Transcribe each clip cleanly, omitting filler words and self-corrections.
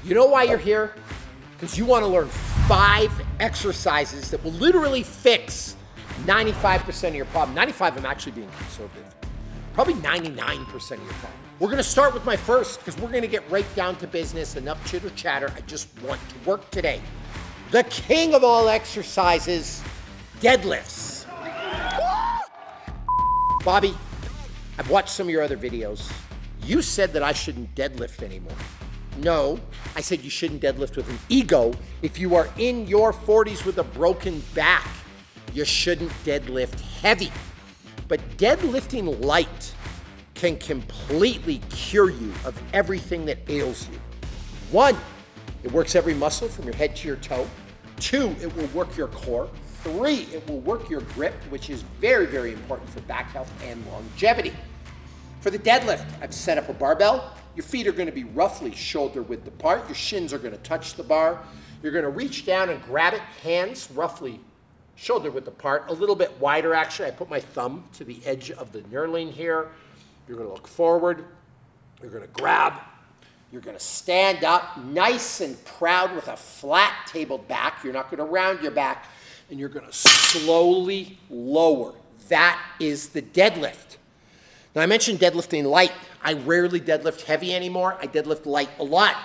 You know why you're here? Because you want to learn 5 exercises that will literally fix 95% of your problem. 95, I'm actually being conservative. Probably 99% of your problem. We're gonna start with my first, because we're gonna get right down to business. Enough chitter chatter. I just want to work today. The king of all exercises, deadlifts. Bobby, I've watched some of your other videos. You said that I shouldn't deadlift anymore. No, I said you shouldn't deadlift with an ego. If you are in your 40s with a broken back, you shouldn't deadlift heavy. But deadlifting light can completely cure you of everything that ails you. 1, it works every muscle from your head to your toe. 2, it will work your core. 3, it will work your grip, which is very, very important for back health and longevity. For the deadlift, I've set up a barbell. Your feet are gonna be roughly shoulder width apart. Your shins are gonna touch the bar. You're gonna reach down and grab it, hands roughly shoulder width apart, a little bit wider actually. I put my thumb to the edge of the knurling here. You're gonna look forward. You're gonna grab. You're gonna stand up nice and proud with a flat tabled back. You're not gonna round your back, and you're gonna slowly lower. That is the deadlift. Now I mentioned deadlifting light. I rarely deadlift heavy anymore. I deadlift light a lot.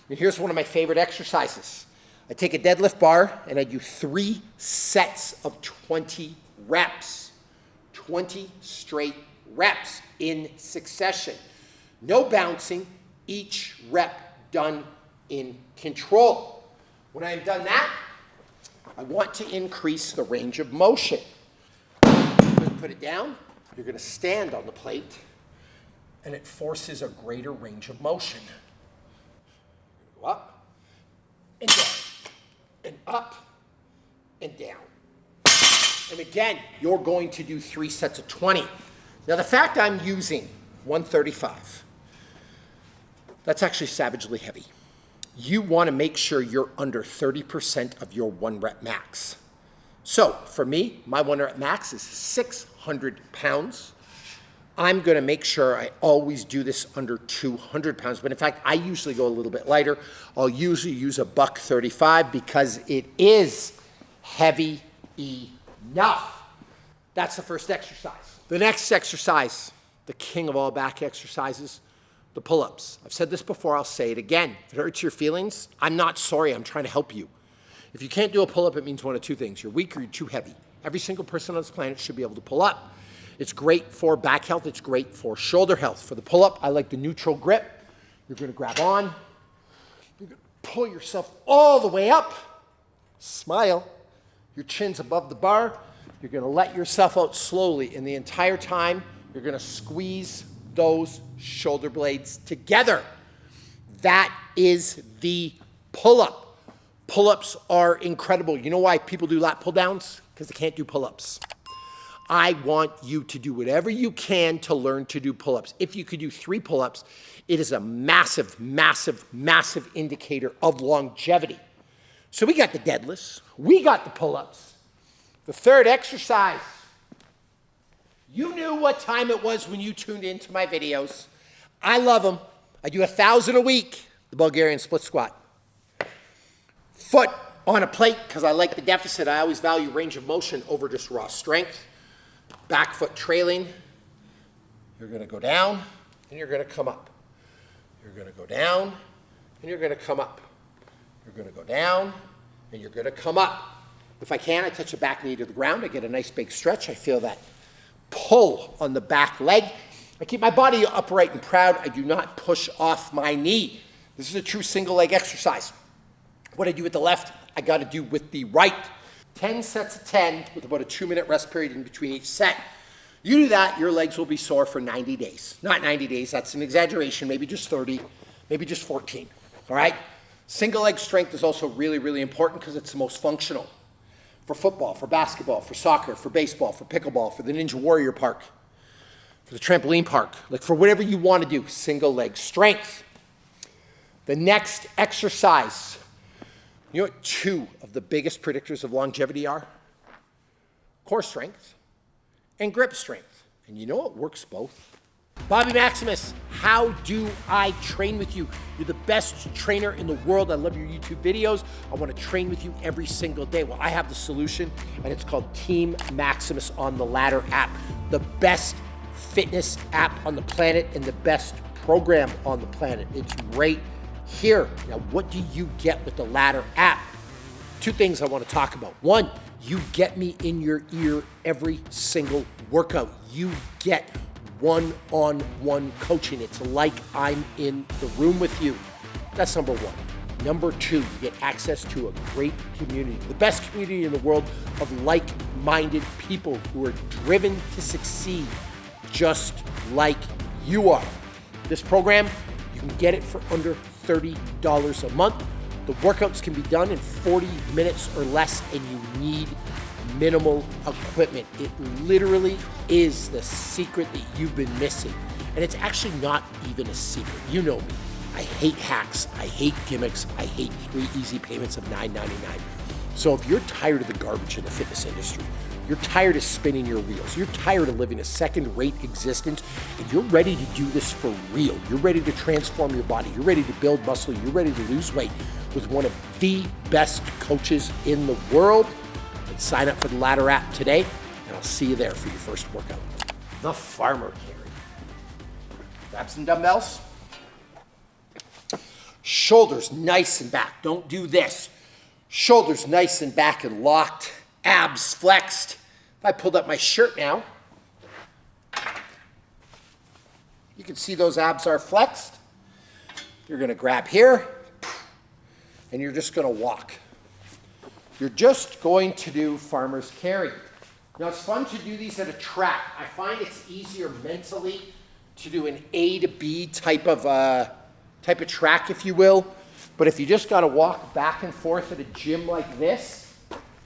And here's one of my favorite exercises. I take a deadlift bar and I do 3 sets of 20 reps. 20 straight reps in succession. No bouncing, each rep done in control. When I've done that, I want to increase the range of motion. You're going to put it down, you're going to stand on the plate, and it forces a greater range of motion. Go up and down, and up and down. And again, you're going to do 3 sets of 20. Now the fact I'm using 135, that's actually savagely heavy. You want to make sure you're under 30% of your 1 rep max. So for me, my 1 rep max is 600 pounds. I'm going to make sure I always do this under 200 pounds. But in fact, I usually go a little bit lighter. I'll usually use a $135 because it is heavy enough. That's the first exercise. The next exercise, the king of all back exercises, the pull-ups. I've said this before, I'll say it again. If it hurts your feelings, I'm not sorry, I'm trying to help you. If you can't do a pull-up, it means one of 2 things. You're weak or you're too heavy. Every single person on this planet should be able to pull up. It's great for back health, it's great for shoulder health. For the pull-up, I like the neutral grip. You're gonna grab on. You're gonna pull yourself all the way up. Smile. Your chin's above the bar. You're gonna let yourself out slowly, and the entire time, you're gonna squeeze those shoulder blades together. That is the pull-up. Pull-ups are incredible. You know why people do lat pull-downs? Because they can't do pull-ups. I want you to do whatever you can to learn to do pull-ups. If you could do 3 pull-ups, it is a massive, massive, massive indicator of longevity. So we got the deadlifts, we got the pull-ups. The third exercise, you knew what time it was when you tuned into my videos. I love them. I do 1,000 a week, the Bulgarian split squat. Foot on a plate, because I like the deficit. I always value range of motion over just raw strength. Back foot trailing. You're going to go down and you're going to come up. You're going to go down and you're going to come up. You're going to go down and you're going to come up. If I can, I touch the back knee to the ground. I get a nice big stretch. I feel that pull on the back leg. I keep my body upright and proud. I do not push off my knee. This is a true single leg exercise. What I do with the left, I got to do with the right. 10 sets of 10 with about a 2-minute rest period in between each set. You do that, your legs will be sore for 90 days. Not 90 days, that's an exaggeration, maybe just 30, maybe just 14, all right? Single leg strength is also really, really important because it's the most functional. For football, for basketball, for soccer, for baseball, for pickleball, for the Ninja Warrior Park, for the trampoline park, like for whatever you want to do, single leg strength. The next exercise, you know what 2 of the biggest predictors of longevity are? Core strength and grip strength. And you know what works both? Bobby Maximus, how do I train with you? You're the best trainer in the world. I love your YouTube videos. I want to train with you every single day. Well, I have the solution, and it's called Team Maximus on the Ladder app. The best fitness app on the planet and the best program on the planet. It's right here. Now, what do you get with the Ladder app? Two things I want to talk about. One, you get me in your ear every single workout. You get one-on-one coaching. It's like I'm in the room with you. That's number one. Number two, you get access to a great community, the best community in the world of like-minded people who are driven to succeed just like you are. This program, you can get it for under $30 a month. The workouts can be done in 40 minutes or less, and you need minimal equipment. It literally is the secret that you've been missing. And it's actually not even a secret. You know me. I hate hacks. I hate gimmicks. I hate 3 easy payments of $9.99. So if you're tired of the garbage in the fitness industry, you're tired of spinning your wheels, you're tired of living a second-rate existence, and you're ready to do this for real, you're ready to transform your body, you're ready to build muscle, you're ready to lose weight with one of the best coaches in the world, then sign up for the Ladder app today, and I'll see you there for your first workout. The farmer carry. Grab some dumbbells. Shoulders nice and back. Don't do this. Shoulders nice and back and locked. Abs flexed. If I pulled up my shirt now, you can see those abs are flexed. You're gonna grab here, and you're just gonna walk. You're just going to do farmer's carry. Now it's fun to do these at a track. I find it's easier mentally to do an A to B type of track, if you will. But if you just gotta walk back and forth at a gym like this,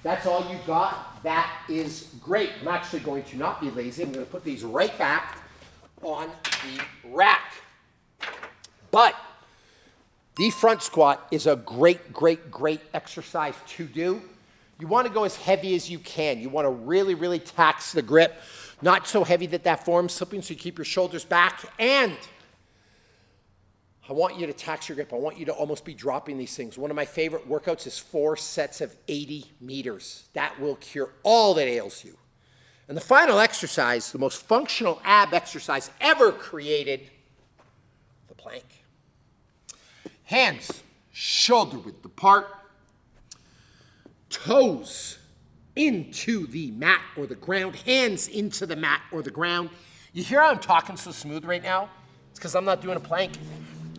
that's all you got, that is great. I'm actually going to not be lazy. I'm gonna put these right back on the rack. But the front squat is a great, great, great exercise to do. You wanna go as heavy as you can. You wanna really, really tax the grip. Not so heavy that that form's slipping, so you keep your shoulders back. And I want you to tax your grip. I want you to almost be dropping these things. One of my favorite workouts is 4 sets of 80 meters. That will cure all that ails you. And the final exercise, the most functional ab exercise ever created, the plank. Hands shoulder width apart, toes into the mat or the ground, hands into the mat or the ground. You hear how I'm talking so smooth right now? It's because I'm not doing a plank.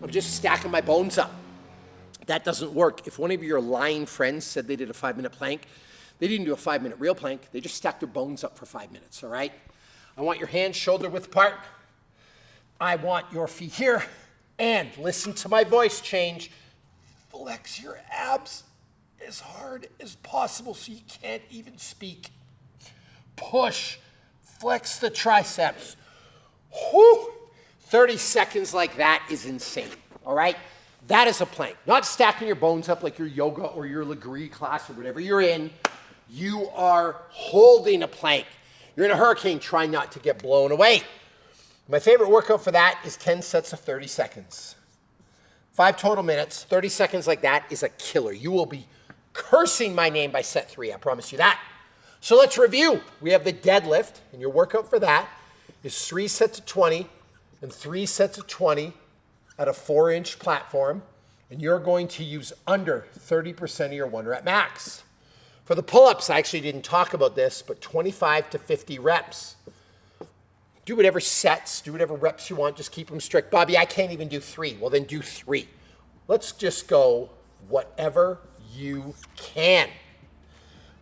I'm just stacking my bones up. That doesn't work. If one of your lying friends said they did a 5-minute plank, they didn't do a 5-minute real plank. They just stacked their bones up for 5 minutes, all right? I want your hands shoulder width apart. I want your feet here. And listen to my voice change. Flex your abs as hard as possible so you can't even speak. Push. Flex the triceps. Whew. 30 seconds like that is insane, all right? That is a plank. Not stacking your bones up like your yoga or your Legree class or whatever you're in. You are holding a plank. You're in a hurricane, try not to get blown away. My favorite workout for that is 10 sets of 30 seconds. 5 total minutes, 30 seconds like that is a killer. You will be cursing my name by set 3, I promise you that. So let's review. We have the deadlift, and your workout for that is 3 sets of 20 and 3 sets of 20 at a 4-inch platform, and you're going to use under 30% of your 1 rep max. For the pull-ups, I actually didn't talk about this, but 25 to 50 reps. Do whatever sets, do whatever reps you want, just keep them strict. Bobby, I can't even do 3. Well, then do 3. Let's just go whatever you can.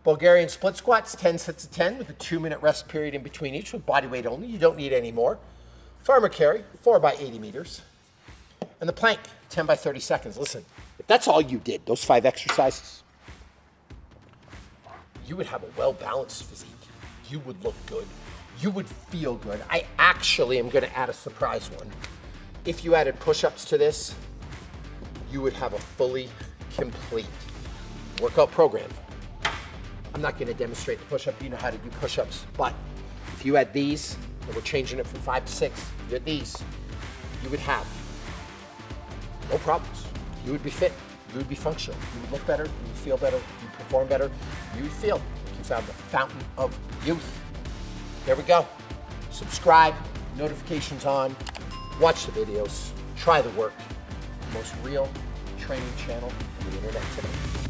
Bulgarian split squats, 10 sets of 10 with a 2-minute rest period in between each with body weight only. You don't need any more. Farmer carry, 4 by 80 meters. And the plank, 10 by 30 seconds. Listen, if that's all you did, those 5 exercises, you would have a well-balanced physique. You would look good. You would feel good. I actually am gonna add a surprise one. If you added push-ups to this, you would have a fully complete workout program. I'm not gonna demonstrate the push-up. You know how to do push-ups. But if you add these and we're changing it from 5 to 6, you had these, you would have no problems. You would be fit. You would be functional. You would look better. You would feel better. You would perform better. You would feel like you found the fountain of youth. There we go. Subscribe, notifications on, watch the videos, try the work. The most real training channel on the internet today.